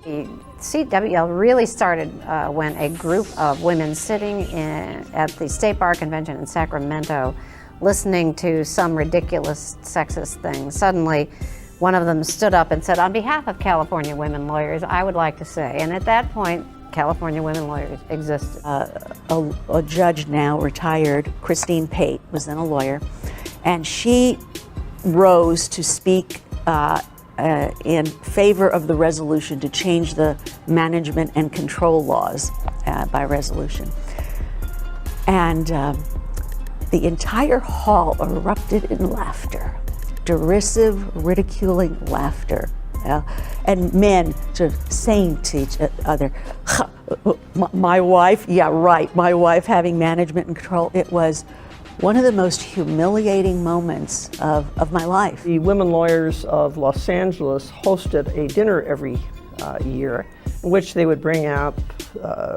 The CWL really started when a group of women sitting at the State Bar Convention in Sacramento listening to some ridiculous sexist thing. Suddenly, one of them stood up and said, "On behalf of California women lawyers, I would like to say," and at that point, California women lawyers existed. A judge now retired, Christine Pate, was then a lawyer, and she rose to speak in favor of the resolution to change the management and control laws by resolution. And the entire hall erupted in laughter, derisive, ridiculing laughter. And men sort of saying to each other, my wife, yeah, right, my wife having management and control. It was one of the most humiliating moments of my life. The Women Lawyers of Los Angeles hosted a dinner every year in which they would bring out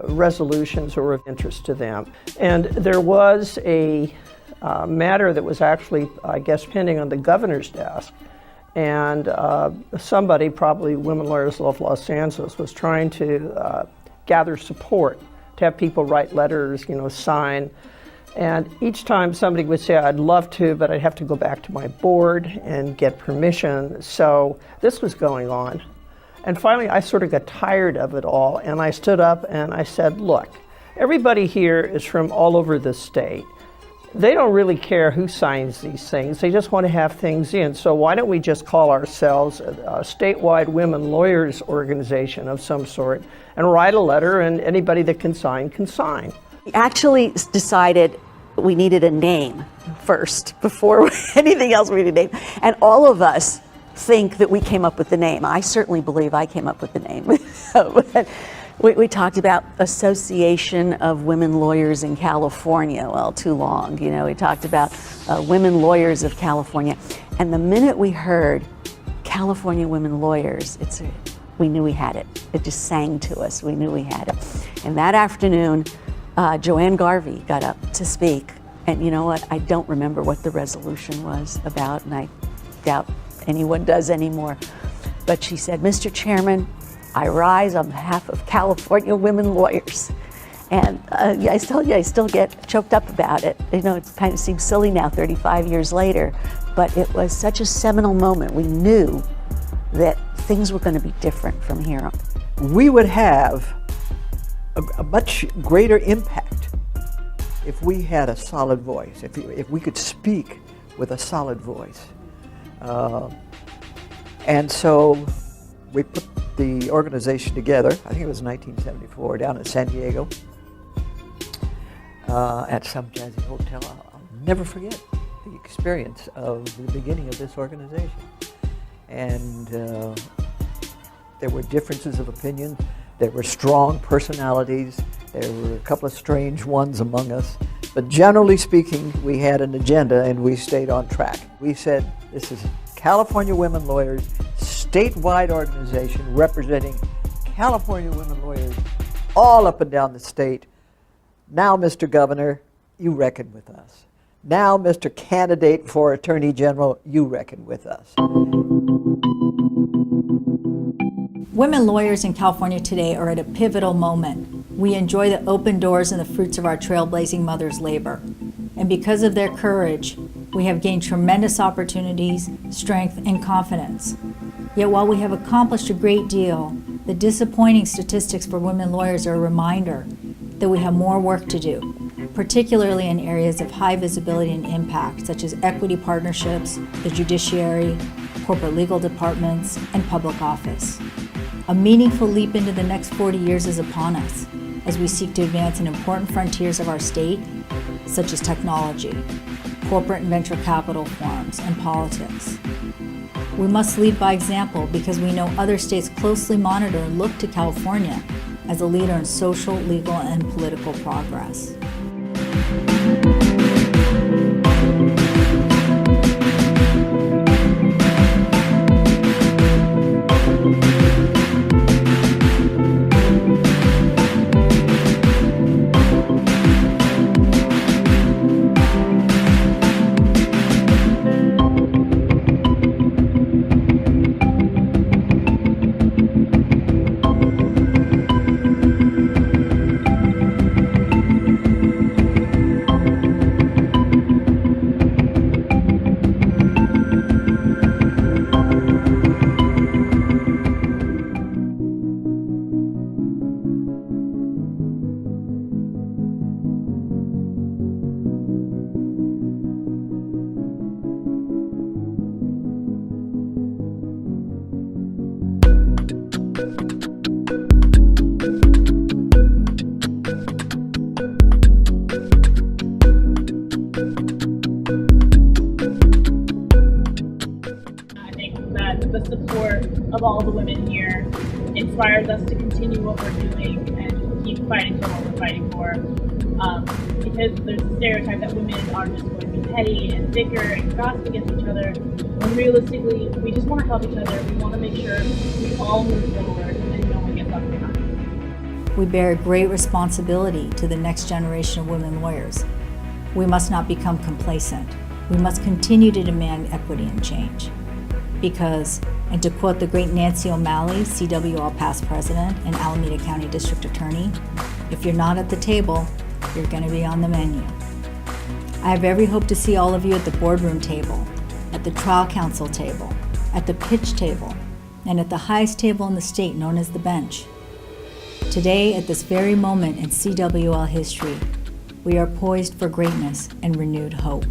resolutions that were of interest to them. And there was a matter that was actually, I guess, pending on the governor's desk. And somebody, probably Women Lawyers of Los Angeles, was trying to gather support, to have people write letters, sign. And each time somebody would say, "I'd love to, but I'd have to go back to my board and get permission." So this was going on. And finally, I sort of got tired of it all, and I stood up and I said, "Look, everybody here is from all over the state. They don't really care who signs these things. They just want to have things in. So why don't we just call ourselves a statewide women lawyers organization of some sort and write a letter, and anybody that can sign can sign." We actually decided we needed a name first before anything else. We needed a name. And all of us think that we came up with the name. I certainly believe I came up with the name. We talked about Association of Women Lawyers in California. Well, too long. We talked about Women Lawyers of California. And the minute we heard California Women Lawyers, we knew we had it. It just sang to us. We knew we had it. And that afternoon, Joanne Garvey got up to speak. And you know what? I don't remember what the resolution was about, and I doubt anyone does anymore. But she said, "Mr. Chairman, I rise on behalf of California women lawyers." And I still get choked up about it. It kind of seems silly now, 35 years later, but it was such a seminal moment. We knew that things were going to be different from here on. We would have a much greater impact if we had a solid voice, if we could speak with a solid voice. And so we put the organization together. I think it was 1974, down in San Diego, at some jazzy hotel. I'll never forget the experience of the beginning of this organization. And there were differences of opinion. There were strong personalities. There were a couple of strange ones among us. But generally speaking, we had an agenda and we stayed on track. We said, this is California Women Lawyers, statewide organization representing California women lawyers all up and down the state. Now, Mr. Governor, you reckon with us. Now, Mr. Candidate for Attorney General, you reckon with us. Women lawyers in California today are at a pivotal moment. We enjoy the open doors and the fruits of our trailblazing mothers' labor. And because of their courage, we have gained tremendous opportunities, strength, and confidence. Yet while we have accomplished a great deal, the disappointing statistics for women lawyers are a reminder that we have more work to do, particularly in areas of high visibility and impact, such as equity partnerships, the judiciary, corporate legal departments, and public office. A meaningful leap into the next 40 years is upon us as we seek to advance in important frontiers of our state, such as technology, corporate and venture capital forums, and politics. We must lead by example because we know other states closely monitor and look to California as a leader in social, legal, and political progress. all the women here inspires us to continue what we're doing and keep fighting for what we're fighting for. Because there's a stereotype that women are just going to be petty and bicker and gossip against each other, when realistically, we just want to help each other. We want to make sure we all move forward and no one gets left behind. We bear a great responsibility to the next generation of women lawyers. We must not become complacent. We must continue to demand equity and change. Because, and to quote the great Nancy O'Malley, CWL past president and Alameda County District Attorney, if you're not at the table, you're going to be on the menu. I have every hope to see all of you at the boardroom table, at the trial counsel table, at the pitch table, and at the highest table in the state known as the bench. Today, at this very moment in CWL history, we are poised for greatness and renewed hope.